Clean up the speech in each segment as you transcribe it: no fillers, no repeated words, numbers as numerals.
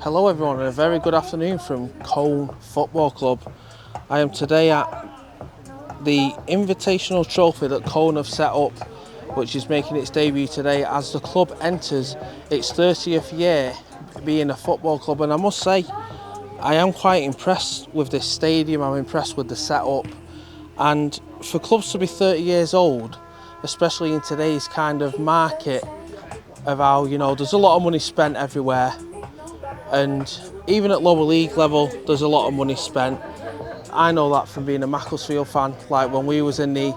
Hello everyone and a very good afternoon from Colne Football Club. I am today at the invitational trophy that Colne have set up, which is making its debut today as the club enters its 30th year being a football club. And I must say, I am quite impressed with this stadium. I'm impressed with the setup, and for clubs to be 30 years old, especially in today's kind of market of how, there's a lot of money spent everywhere, and even at lower league level there's a lot of money spent. I know that from being a Macclesfield fan. Like when we was in the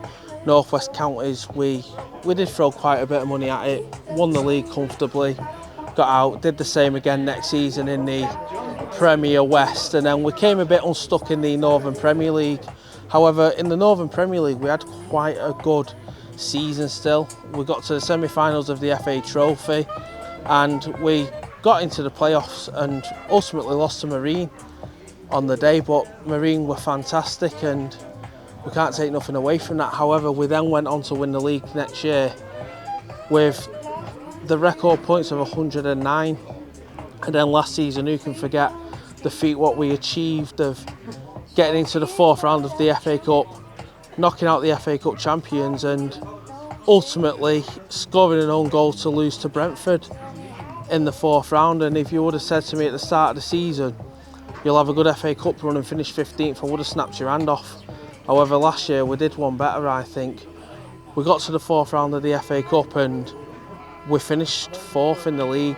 northwest counties, we did throw quite a bit of money at it, won the league comfortably, got out, did the same again next season in the Premier West, and then we came a bit unstuck in the Northern Premier League. However, in the Northern Premier League we had quite a good season still. We got to the semi-finals of the FA Trophy and we got into the playoffs and ultimately lost to Marine on the day, but Marine were fantastic and we can't take nothing away from that. However, we then went on to win the league next year with the record points of 109, and then last season, who can forget the feat what we achieved of getting into the fourth round of the FA Cup, knocking out the FA Cup champions and ultimately scoring an own goal to lose to Brentford in the fourth round. And if you would have said to me at the start of the season, you'll have a good FA Cup run and finish 15th, I would have snapped your hand off. However, last year we did one better, I think. We got to the fourth round of the FA Cup and we finished fourth in the league.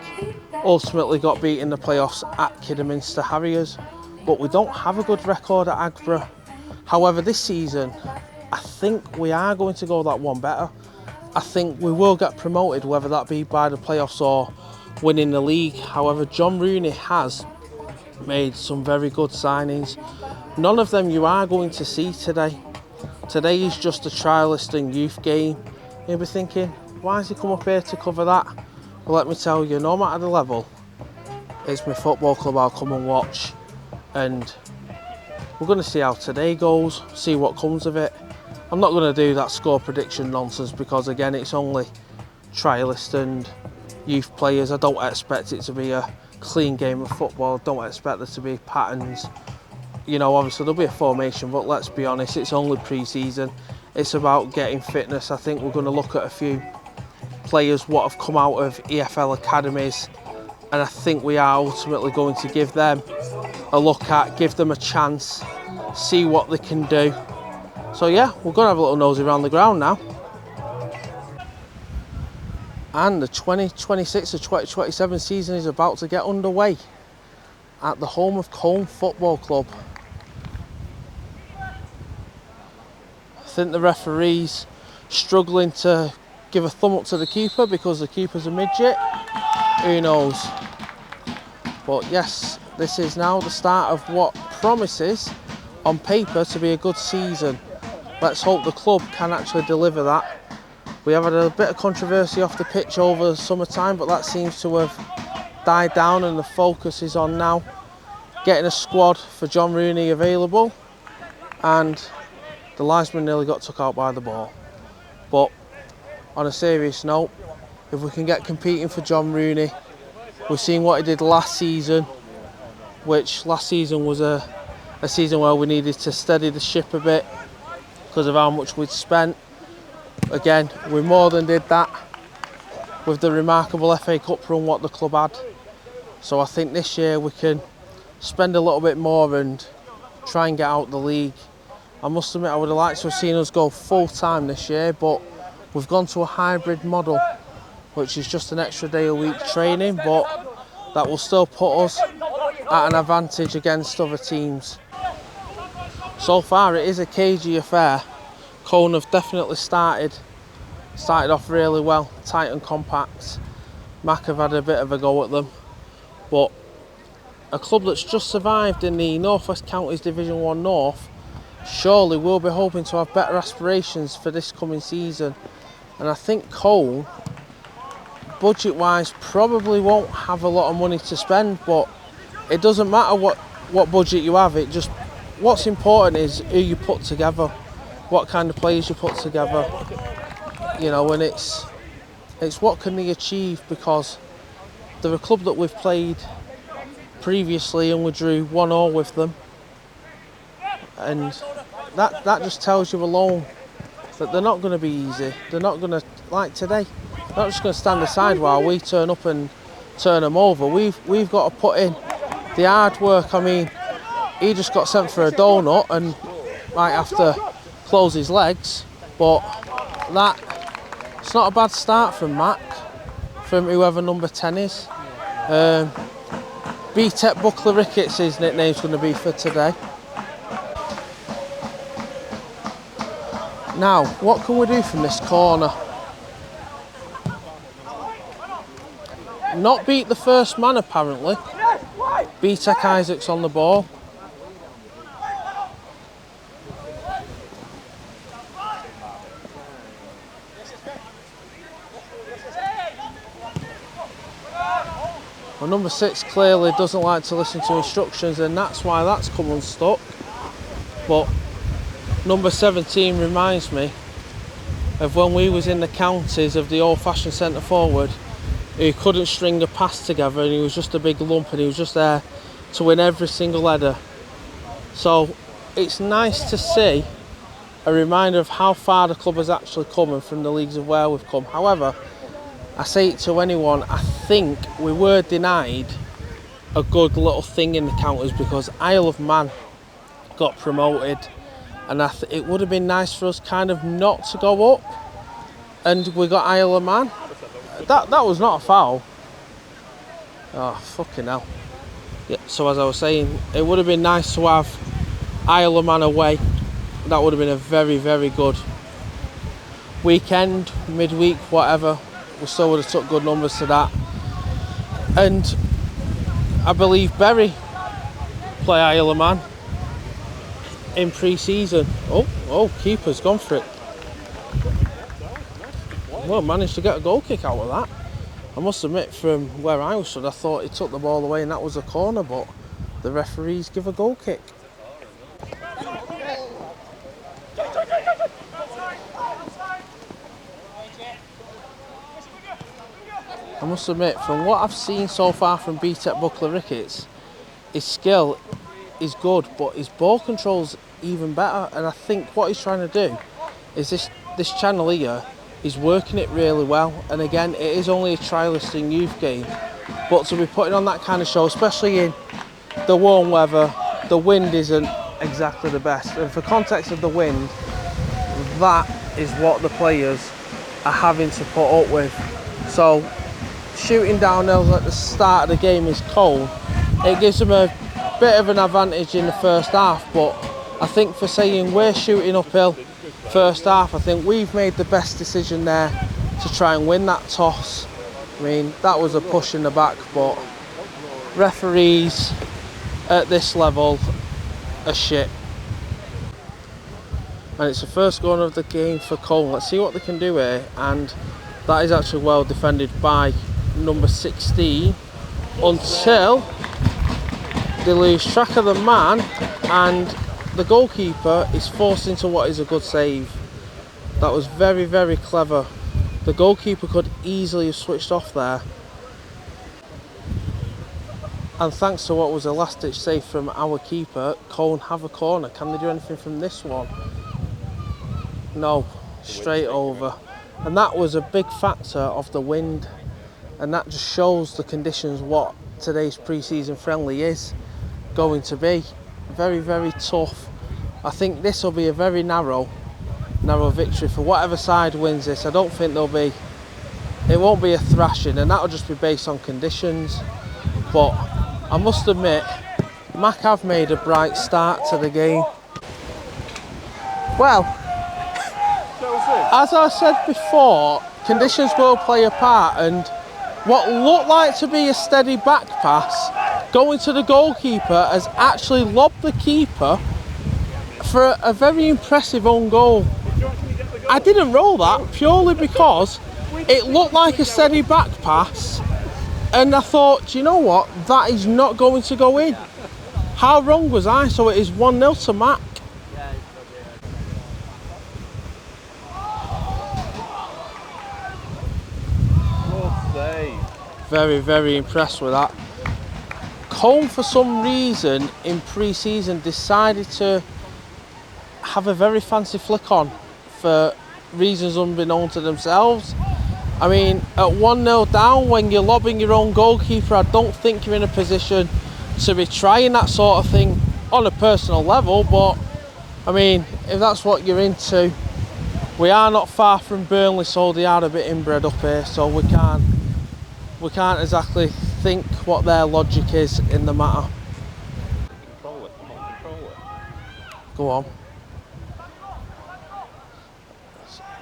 Ultimately got beat in the playoffs at Kidderminster Harriers, but we don't have a good record at Agborough. However, this season, I think we are going to go that one better. I think we will get promoted, whether that be by the playoffs or winning the league. However, John Rooney has made some very good signings. None of them you are going to see today. Today is just a trialist and youth game. You'll be thinking, why has he come up here to cover that? Well, let me tell you, no matter the level, it's my football club I'll come and watch, and we're going to see how today goes, see what comes of it. I'm not going to do that score prediction nonsense because again it's only trialists and youth players. I don't expect it to be a clean game of football. I don't expect there to be patterns. Obviously there'll be a formation, but let's be honest, it's only pre-season. It's about getting fitness. I think we're going to look at a few players what have come out of EFL academies, and I think we are ultimately going to give them a look at, give them a chance, see what they can do. So yeah, we're going to have a little nosy around the ground now. And the 2026 to 2027 season is about to get underway at the home of Colne Football Club. I think the referee's struggling to give a thumb up to the keeper because the keeper's a midget. Who knows? But yes, this is now the start of what promises on paper to be a good season. Let's hope the club can actually deliver that. We have had a bit of controversy off the pitch over the summertime, but that seems to have died down and the focus is on now getting a squad for John Rooney available, and the linesman nearly got took out by the ball. But on a serious note, if we can get competing for John Rooney, we've seen what he did last season, which last season was a season where we needed to steady the ship a bit because of how much we'd spent. Again, we more than did that with the remarkable FA Cup run what the club had. So I think this year we can spend a little bit more and try and get out the league. I must admit I would have liked to have seen us go full time this year, but we've gone to a hybrid model, which is just an extra day a week training, but that will still put us at an advantage against other teams. So far it is a cagey affair. Colne have definitely started off really well, tight and compact. Mac have had a bit of a go at them, but a club that's just survived in the North West Counties Division 1 North surely will be hoping to have better aspirations for this coming season. And I think Colne, budget wise, probably won't have a lot of money to spend, but it doesn't matter what budget you have. It just, what's important is who you put together, what kind of players you put together, and it's what can they achieve, because they're a club that we've played previously and we drew 1-1 with them, and that just tells you alone that they're not going to be easy. They're not going to, like today, they're not just going to stand aside while we turn up and turn them over. We've got to put in the hard work. I mean, he just got sent for a donut and might have to close his legs, but it's not a bad start from Mac, from whoever number 10 is. B-Tech Buckler Ricketts, his nickname's going to be for today. Now, what can we do from this corner? Not beat the first man, apparently. B-Tech Isaac's on the ball. Well, number 6 clearly doesn't like to listen to instructions, and that's why that's come unstuck. But number 17 reminds me of when we was in the counties of the old-fashioned centre forward who couldn't string a pass together, and he was just a big lump, and he was just there to win every single header. So it's nice to see a reminder of how far the club has actually come and from the leagues of where we've come. However, I say it to anyone, I think we were denied a good little thing in the counters because Isle of Man got promoted, and it would have been nice for us kind of not to go up, and we got Isle of Man. That was not a foul. Oh, fucking hell. Yeah, so as I was saying, it would have been nice to have Isle of Man away. That would have been a very, very good weekend, midweek, whatever. We still would have took good numbers to that. And I believe Bury play Isle of Man in pre-season. Oh, keeper's gone for it. Well, managed to get a goal kick out of that. I must admit, from where I was stood, I thought he took the ball away and that was a corner, but the referees give a goal kick. I must admit, from what I've seen so far from B-Tech Buckler Ricketts, his skill is good, but his ball control's even better. And I think what he's trying to do is this channel here, he's working it really well. And again, it is only a trialist and youth game, but to be putting on that kind of show, especially in the warm weather, the wind isn't exactly the best. And for context of the wind, that is what the players are having to put up with. So shooting downhill at the start of the game is cold. It gives them a bit of an advantage in the first half, but I think for saying we're shooting uphill first half, I think we've made the best decision there to try and win that toss. I mean, that was a push in the back, but referees at this level are shit. And it's the first goal of the game for Colne. Let's see what they can do here, and that is actually well defended by number 16 until they lose track of the man and the goalkeeper is forced into what is a good save. That was very, very clever. The goalkeeper could easily have switched off there. And thanks to what was a last-ditch save from our keeper, Colne have a corner. Can they do anything from this one? No, straight over. And that was a big factor of the wind. And that just shows the conditions what today's pre-season friendly is going to be. Very, very tough. I think this will be a very narrow victory for whatever side wins this. I don't think it won't be a thrashing, and that'll just be based on conditions. But I must admit, Mac have made a bright start to the game. Well, as I said before, conditions will play a part, and what looked like to be a steady back pass going to the goalkeeper has actually lobbed the keeper for a very impressive own goal. I didn't roll that purely because it looked like a steady back pass, and I thought, do you know what, that is not going to go in. How wrong was I? So it is 1-0 to Mac. Very, very impressed with that. Colne, for some reason, in pre-season decided to have a very fancy flick on for reasons unbeknown to themselves. I mean, at 1-0 down, when you're lobbing your own goalkeeper, I don't think you're in a position to be trying that sort of thing on a personal level, but I mean, if that's what you're into, we are not far from Burnley, so they are a bit inbred up here, so we can't exactly think what their logic is in the matter. Control it, come on, control it. Go on.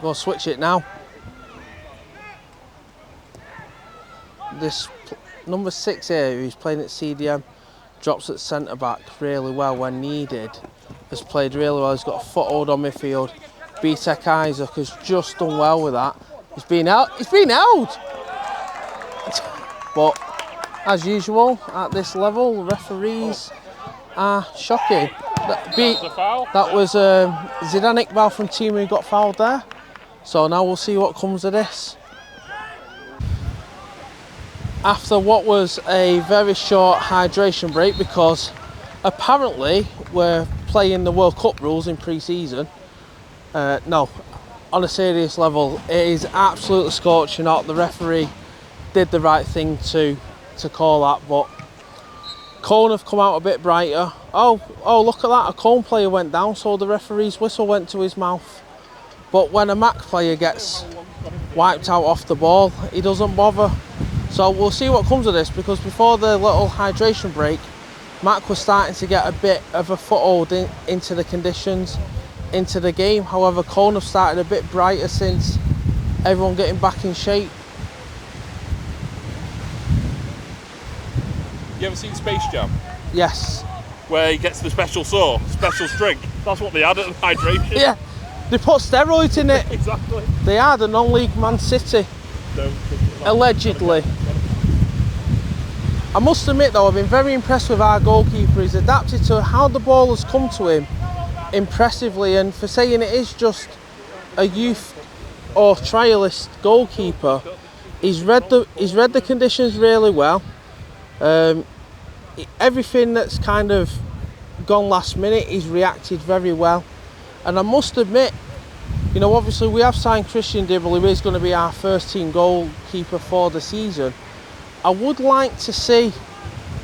Go switch it now. This number 6 here, who's playing at CDM, drops at centre back really well when needed. Has played really well. He's got a foothold on midfield. BTEC Isaac has just done well with that. He's been held. But as usual at this level, referees are shocking. That was Zidane Iqbal from team who got fouled there. So now we'll see what comes of this. After what was a very short hydration break, because apparently we're playing the World Cup rules in pre-season. No, on a serious level, it is absolutely scorching hot. The referee did the right thing to call that, but Colne have come out a bit brighter. Oh, look at that, a Colne player went down, so the referee's whistle went to his mouth. But when a Mac player gets wiped out off the ball, he doesn't bother. So we'll see what comes of this, because before the little hydration break, Mac was starting to get a bit of a foothold into the conditions, into the game. However, Colne have started a bit brighter since everyone getting back in shape. You ever seen Space Jam? Yes. Where he gets the special saw, special string. That's what they had at the hydration. Yeah, they put steroids in it. Exactly. They had a non-league Man City. Allegedly. I must admit though, I've been very impressed with our goalkeeper. He's adapted to how the ball has come to him impressively, and for saying it is just a youth or trialist goalkeeper, he's read the conditions really well. Everything that's kind of gone last minute, he's reacted very well. And I must admit, you know, obviously we have signed Christian Dibble, who is going to be our first team goalkeeper for the season. I would like to see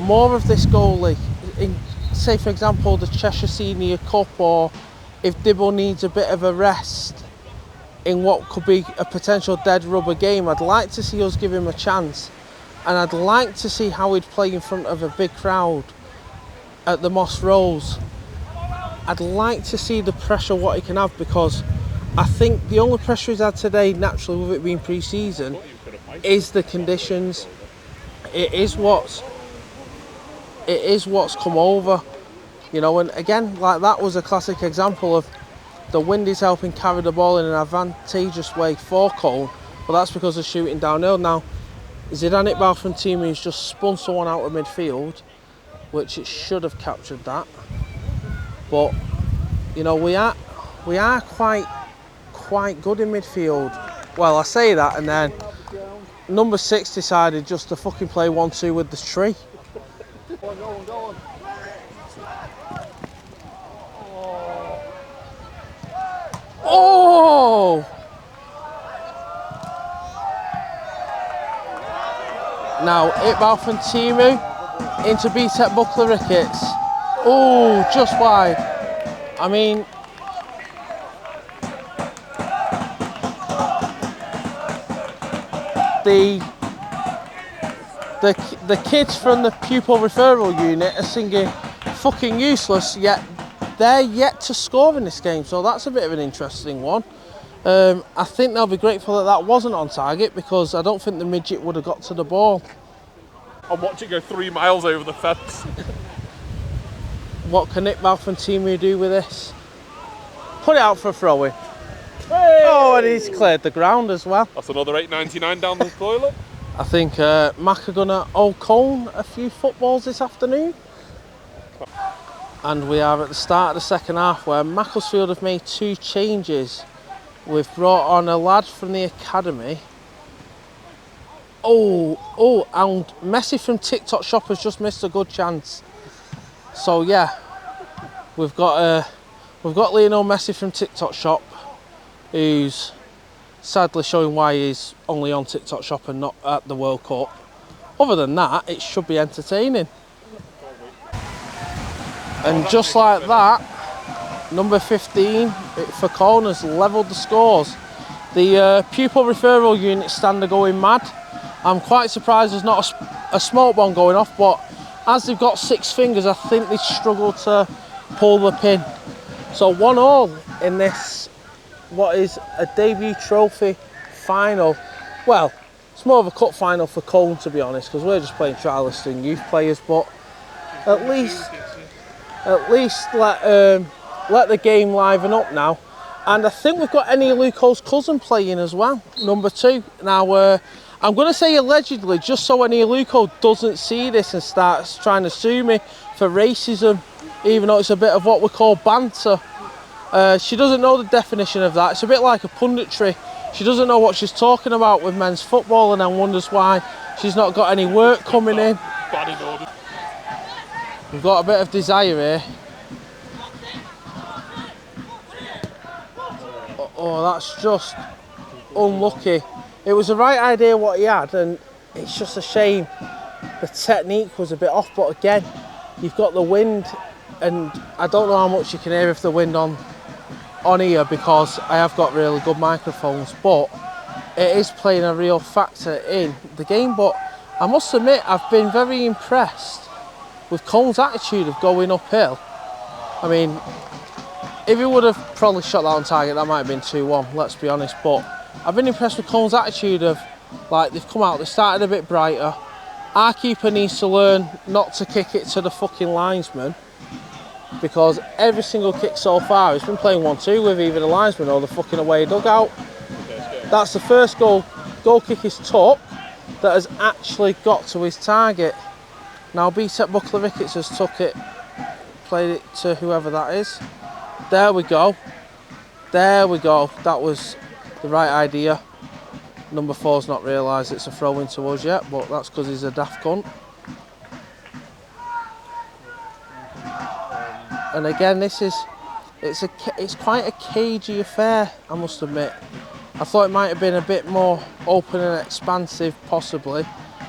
more of this goalie in, say for example, the Cheshire Senior Cup, or if Dibble needs a bit of a rest in what could be a potential dead rubber game. I'd like to see us give him a chance, and I'd like to see how he'd play in front of a big crowd at the Moss Rose. I'd like to see the pressure what he can have, because I think the only pressure he's had today, naturally with it being pre-season, is the conditions. It is what's come over, you know. And again, like that was a classic example of the wind is helping carry the ball in an advantageous way for Colne, but that's because of shooting downhill. Now, Zidane Iqbal from team who's just spun someone out of midfield, which it should have captured that. But you know, we are quite good in midfield. Well, I say that, and then number 6 decided just to fucking play 1-2 with the tree. Go on. Oh! Now, Iqbal from Timu into BTEC Buckler Ricketts. Oh, just wide. I mean, the kids from the pupil referral unit are singing fucking useless, yet they're yet to score in this game, so that's a bit of an interesting one. I think they'll be grateful that that wasn't on target, because I don't think the midget would have got to the ball. I'm watching it go 3 miles over the fence. What can Iqbal from Timu do with this? Put it out for a throw-in. Hey! Oh, and he's cleared the ground as well. That's another £8.99 down the toilet. I think Mac are going to owe Colne a few footballs this afternoon. And we are at the start of the second half, where Macclesfield have made 2 changes. We've brought on a lad from the academy And Messi from TikTok Shop has just missed a good chance. So yeah, we've got Lionel Messi from TikTok Shop, who's sadly showing why he's only on TikTok Shop and not at the World Cup. Other than that, it should be entertaining. And just like that, number 15 for Colne has levelled the scores. The pupil referral unit stand are going mad. I'm quite surprised there's not a smoke bomb going off, but as they've got 6 fingers, I think they struggle to pull the pin. So 1-1 in this, what is a debut trophy final. Well, it's more of a cup final for Colne, to be honest, because we're just playing trialists and youth players, but at least let the game liven up now. And I think we've got Eni Luco's cousin playing as well, number 2. Now, I'm going to say allegedly, just so Eni Luco doesn't see this and starts trying to sue me for racism, even though it's a bit of what we call banter. She doesn't know the definition of that. It's a bit like a punditry. She doesn't know what she's talking about with men's football and then wonders why she's not got any work coming in. We've got a bit of desire here. Oh, that's just unlucky. It was the right idea what he had, and it's just a shame the technique was a bit off. But again, you've got the wind, and I don't know how much you can hear if the wind on here, because I have got really good microphones, but it is playing a real factor in the game. But I must admit, I've been very impressed with Colne's attitude of going uphill. I mean, if he would have probably shot that on target, that might have been 2-1, let's be honest. But I've been impressed with Colne's attitude of, like, they've come out, they started a bit brighter. Our keeper needs to learn not to kick it to the fucking linesman, because every single kick so far, he's been playing 1-2 with either the linesman or the fucking away dugout. That's the first goal kick he's took that has actually got to his target. Now BTEC Buckler Ricketts has took it, played it to whoever that is. There we go. There we go. That was the right idea. Number 4's not realised it's a throw in to us yet, but that's because he's a daft cunt. And again, it's quite a cagey affair, I must admit. I thought it might have been a bit more open and expansive, possibly,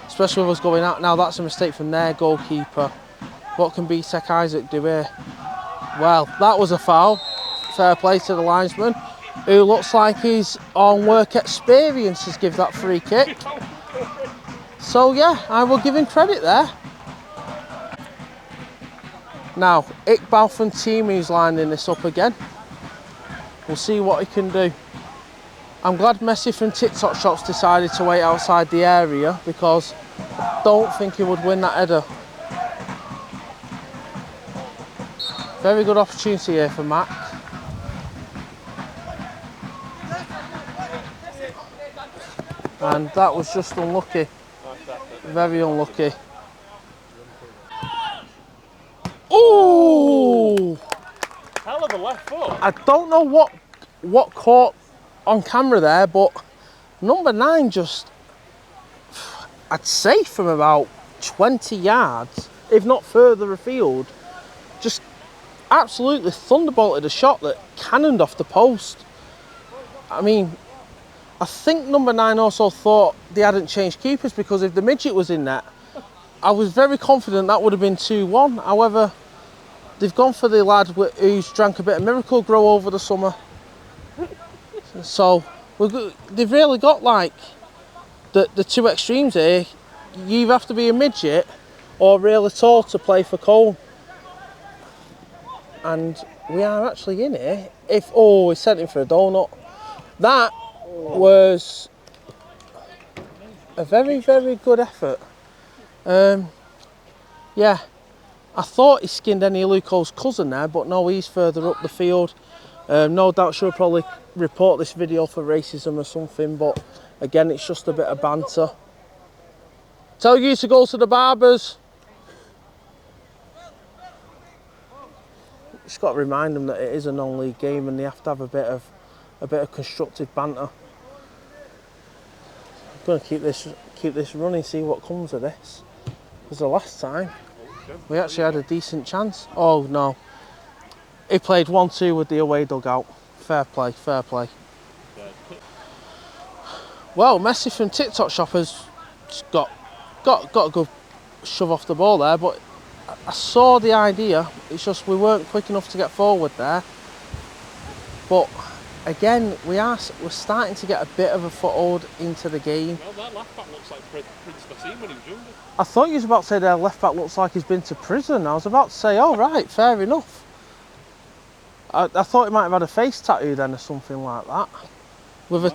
especially with us going out. Now that's a mistake from their goalkeeper. What can BTEC Isaac do here? Well, that was a foul. Fair play to the linesman, who looks like he's on work experience has given that free kick. So yeah, I will give him credit there. Now, Iqbal from Timu's lining this up again. We'll see what he can do. I'm glad Messi from TikTok Shop's decided to wait outside the area, because I don't think he would win that header. Very good opportunity here for Mac. And that was just unlucky. Very unlucky. Oh! Hell of a left foot. I don't know what caught on camera there, but number 9 just, I'd say from about 20 yards, if not further afield, just absolutely thunderbolted a shot that cannoned off the post. I mean, I think number 9 also thought they hadn't changed keepers, because if the midget was in net, I was very confident that would have been 2-1. However, they've gone for the lad who's drank a bit of Miracle Grow over the summer. So they've really got like the 2 extremes here. You either have to be a midget or really tall to play for Colne. And we are actually in here. We sent him for a donut. That was a very, very good effort. Yeah, I thought he skinned Eni Luco's cousin there, but no, he's further up the field. No doubt she'll probably report this video for racism or something, but again, it's just a bit of banter. Tell you to go to the barbers. Just got to remind them that it is a non-league game and they have to have a bit of constructive banter. I'm going to keep keep this running, see what comes of this. Because the last time, we actually had a decent chance. Oh no. He played 1-2 with the away dugout. Fair play, fair play. Well, Messi from TikTok Shop has got a good shove off the ball there, but I saw the idea. It's just we weren't quick enough to get forward there. But again, we're starting to get a bit of a foothold into the game. Well, that left back looks like Prince Basim when he was younger. I thought you was about to say their left back looks like he's been to prison. I was about to say, oh right, fair enough. I thought he might have had a face tattoo then or something like that, with a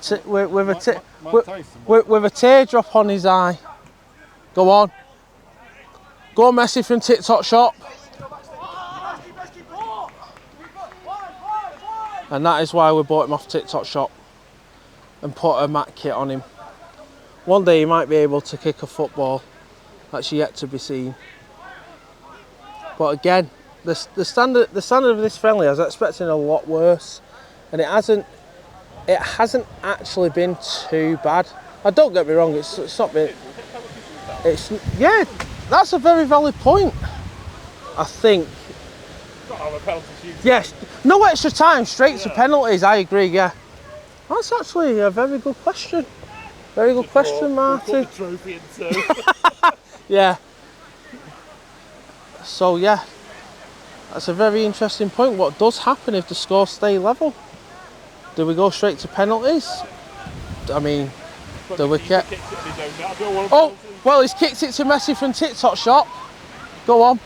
teardrop on his eye. Go on, Messi from TikTok Shop. And that is why we bought him off TikTok Shop and put a mat kit on him. One day he might be able to kick a football. That's yet to be seen. But again, the standard of this friendly, I was expecting a lot worse, and it hasn't actually been too bad. Don't get me wrong, it's not been. Yeah, that's a very valid point. I think. Yes, no extra time, straight to penalties. I agree. Yeah, that's actually a very good question. Very good question, Martin. Put the trophy in too. Yeah. So yeah, that's a very interesting point. What does happen if the scores stay level? Do we go straight to penalties? I mean, do we get? Oh, well, he's kicked it to Messi from TikTok Shop. Go on,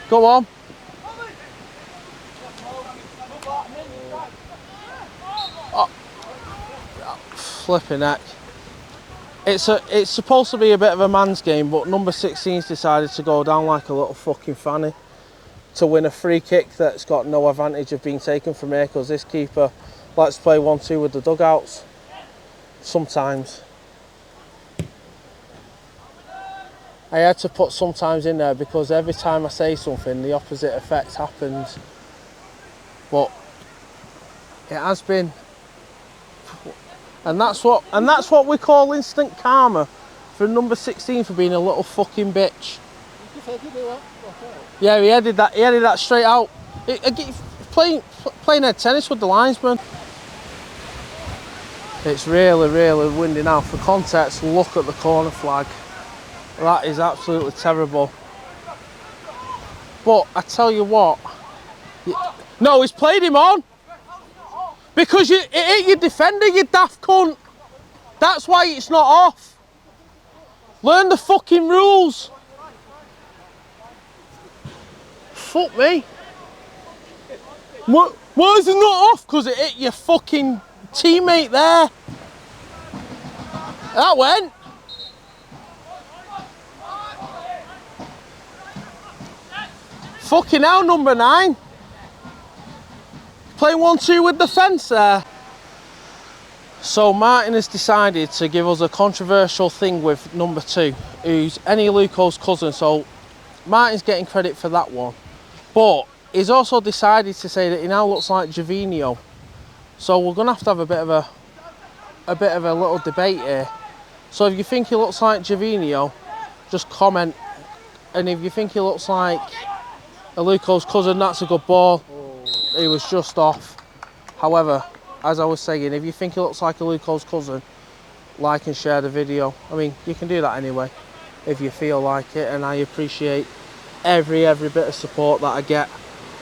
go on. Oh, flipping heck. It's supposed to be a bit of a man's game, but number 16's decided to go down like a little fucking fanny to win a free kick that's got no advantage of being taken from here, because this keeper likes to play 1-2 with the dugouts sometimes. I had to put sometimes in there because every time I say something the opposite effect happens. But it has been, and that's what we call instant karma for number 16 for being a little fucking bitch. Yeah, he headed that straight out. Playing head tennis with the linesman. It's really, really windy now. For context, look at the corner flag. That is absolutely terrible. But I tell you what, no, he's played him on. Because it hit your defender, you daft cunt. That's why it's not off. Learn the fucking rules. Fuck me. Why is it not off? Because it hit your fucking teammate there. That went. Fucking hell, number 9. Playing 1-2 with the fence there. So Martin has decided to give us a controversial thing with number 2, who's Eni Luco's cousin. So Martin's getting credit for that one. But he's also decided to say that he now looks like Gervinho. So we're gonna have to have a bit of a little debate here. So if you think he looks like Gervinho, just comment. And if you think he looks like Luco's cousin, that's a good ball. He was just off. However, as I was saying, if you think he looks like Luco's cousin, like and share the video. I mean, you can do that anyway, if you feel like it, and I appreciate every bit of support that I get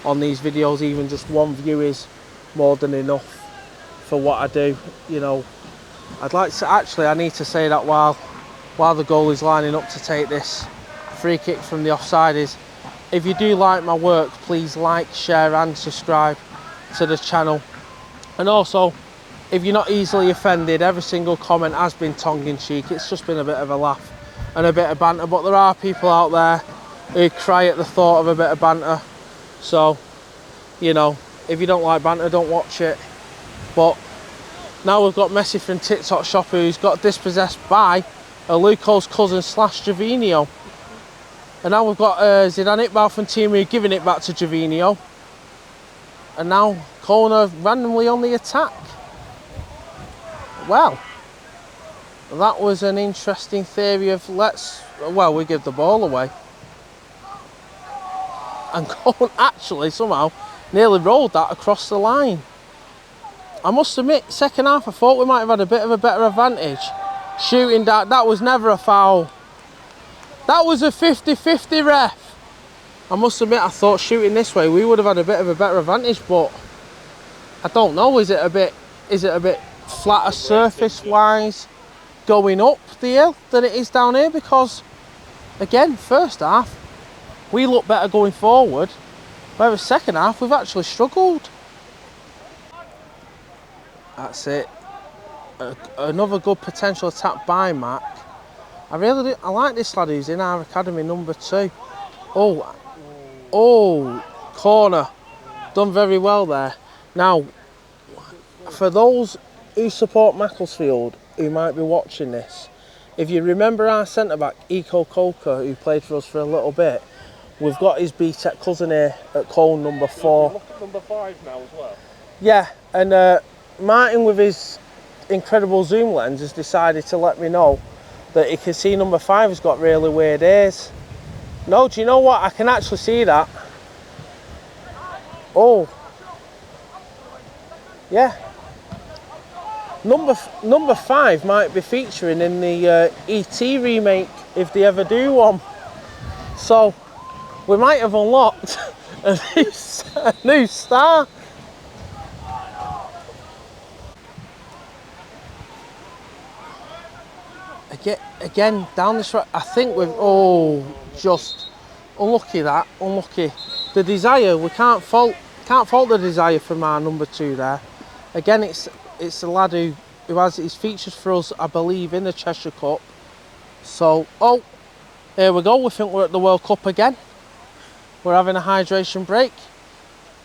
on these videos. Even just 1 view is more than enough for what I do. You know, I'd like to, actually I need to say that while the goalie's lining up to take this free kick from the offside, is if you do like my work, please like, share and subscribe to the channel. And also, if you're not easily offended, every single comment has been tongue-in-cheek. It's just been a bit of a laugh and a bit of banter, but there are people out there who cry at the thought of a bit of banter. So, you know, if you don't like banter, don't watch it. But now we've got Messi from TikTok Shop, who's got dispossessed by Luco's cousin / Gervinho. And now we've got Zidane Iqbal from Timu giving it back to Gervinho. And now Colne randomly on the attack. Well, That was an interesting theory of well, we give the ball away. And Colne actually somehow nearly rolled that across the line. I must admit, second half I thought we might have had a bit of a better advantage. Shooting that was never a foul. That was a 50-50 ref. I must admit, I thought shooting this way we would have had a bit of a better advantage, but I don't know, is it a bit flatter surface wise going up the hill than it is down here? Because again, first half we look better going forward, whereas second half we've actually struggled. That's it. Another good potential attack by Mac. I like this lad who's in our academy, number 2. Oh, corner. Done very well there. Now, for those who support Macclesfield who might be watching this, if you remember our centre-back, Eco Coker, who played for us for a little bit, we've got his BTEC cousin here at Colne, number 4. Look at number 5 now as well. Yeah, and Martin with his incredible zoom lens has decided to let me know that he can see number 5 has got really weird ears. No, do you know what? I can actually see that. Oh. Yeah. Number 5 might be featuring in the ET remake if they ever do one. So we might have unlocked a new star. Again, down this road, I think we've, just unlucky that, unlucky. The desire, we can't fault the desire from our number 2 there. Again, it's the lad who has his features for us, I believe, in the Cheshire Cup. So, here we go, we think we're at the World Cup again. We're having a hydration break.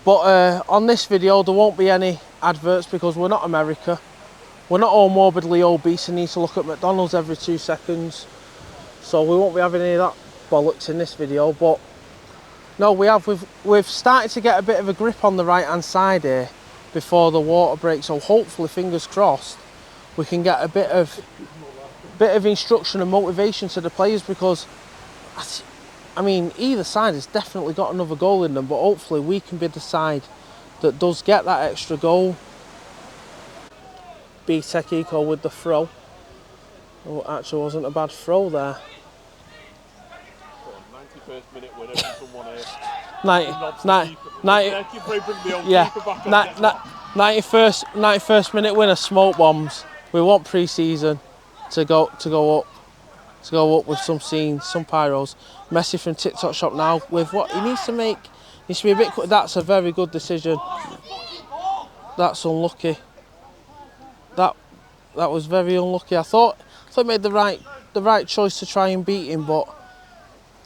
But on this video, there won't be any adverts because we're not America. We're not all morbidly obese and need to look at McDonald's every 2 seconds. So we won't be having any of that bollocks in this video. But no, we've started to get a bit of a grip on the right hand side here before the water break. So hopefully, fingers crossed, we can get a bit of instruction and motivation to the players, because I mean, either side has definitely got another goal in them, but hopefully we can be the side that does get that extra goal. BTEC Eco with the throw. Oh, actually wasn't a bad throw there. 91st minute winner from someone here. 91st minute winner, smoke bombs. We want pre-season to go up with some scenes, some pyros. Messi from TikTok shop now with what he needs to make. Needs to be a bit quick. That's a very good decision. That's unlucky. That was very unlucky. I thought he made the right choice to try and beat him, but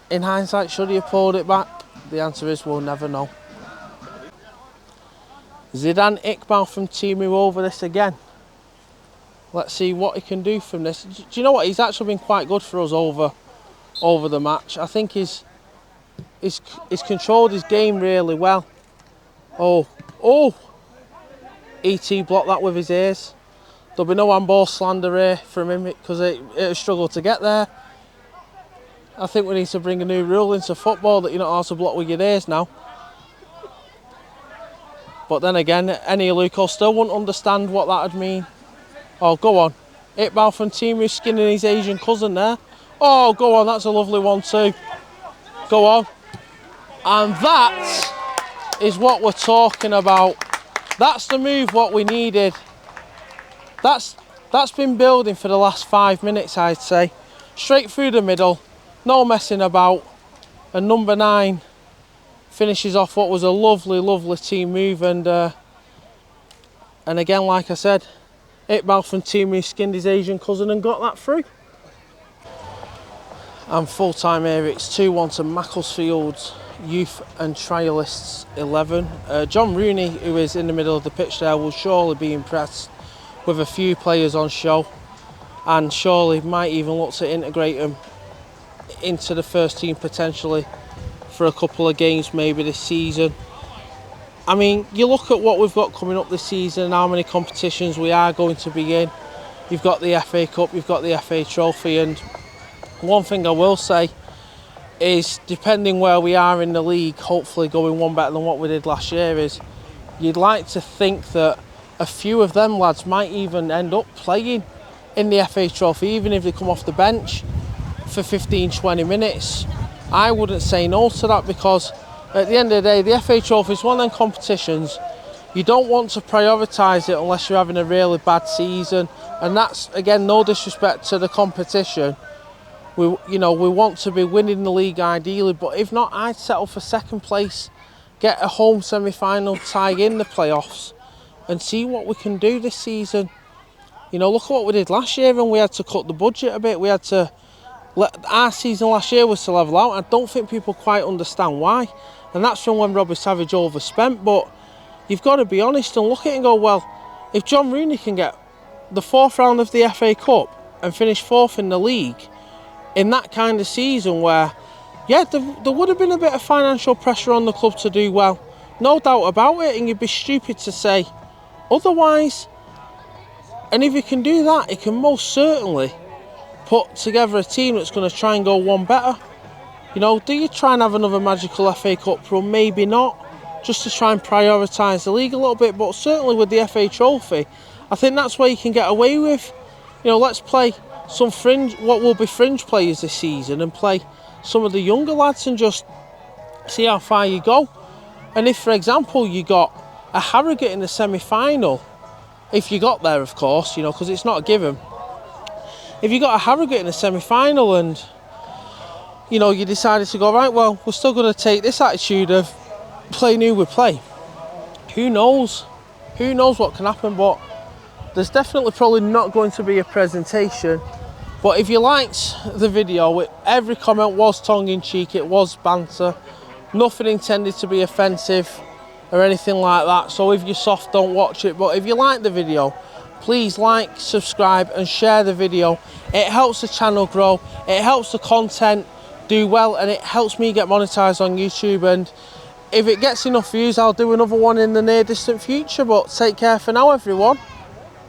in hindsight, should he have pulled it back? The answer is we'll never know. Zidane Iqbal from Timu over this again. Let's see what he can do from this. Do you know what? He's actually been quite good for us over the match. I think he's controlled his game really well. Oh! ET blocked that with his ears. There'll be no handball slander here from him because it struggled to get there. I think we need to bring a new rule into football that you're not allowed to block with your ears now. But then again, any Luco still wouldn't understand what that would mean. Oh, go on. Iqbal from Timu skinning his Asian cousin there. Oh, go on, that's a lovely one too. Go on. And that is what we're talking about. That's the move what we needed. That's been building for the last 5 minutes, I'd say. Straight through the middle, no messing about. And number 9 finishes off what was a lovely team move. And again, like I said, Iqbal from Timu skinned his Asian cousin and got that through. And full time here, it's 2-1 to Macclesfield's Youth and Trialists 11. John Rooney, who is in the middle of the pitch there, will surely be impressed with a few players on show, and surely might even look to integrate them into the first team potentially for a couple of games maybe this season. I mean, you look at what we've got coming up this season and how many competitions we are going to be in. you've got the FA Cup, you've got the FA Trophy, and one thing I will say is, depending where we are in the league, hopefully going one better than what we did last year, is you'd like to think that a few of them lads might even end up playing in the FA Trophy, even if they come off the bench for 15-20 minutes. I wouldn't say no to that, because at the end of the day, the FA Trophy is one of them competitions. You don't want to prioritise it unless you're having a really bad season, and that's, again, no disrespect to the competition. We want to be winning the league ideally, but if not, I'd settle for second place, get a home semi-final, tie in the playoffs, and see what we can do this season. Look at what we did last year, and we had to cut the budget a bit. We had to our season last year was to level out. I don't think people quite understand why, and that's from when Robbie Savage overspent. But you've got to be honest and look at it and go, well, if John Rooney can get the 4th round of the FA Cup and finish 4th in the league in that kind of season where, yeah, there would have been a bit of financial pressure on the club to do well, no doubt about it, and you'd be stupid to say otherwise. And if he can do that, he can most certainly put together a team that's going to try and go one better. Do you try and have another magical FA Cup run? Maybe not, just to try and prioritise the league a little bit, but certainly with the FA Trophy, I think that's where you can get away with, let's play some what will be fringe players this season, and play some of the younger lads and just see how far you go. And if, for example, you got a Harrogate in the semi-final, if you got there, of course, because it's not a given. If you got a Harrogate in the semi-final and, you decided to go, right, well, we're still going to take this attitude of playing who we play. Who knows? Who knows what can happen? But there's definitely probably not going to be a presentation. But if you liked the video, every comment was tongue-in-cheek, it was banter. Nothing intended to be offensive or anything like that. So if you're soft, don't watch it. But if you like the video, please like, subscribe and share the video. It helps the channel grow, it helps the content do well, and it helps me get monetized on YouTube. And if it gets enough views, I'll do another one in the near distant future. But take care for now, everyone.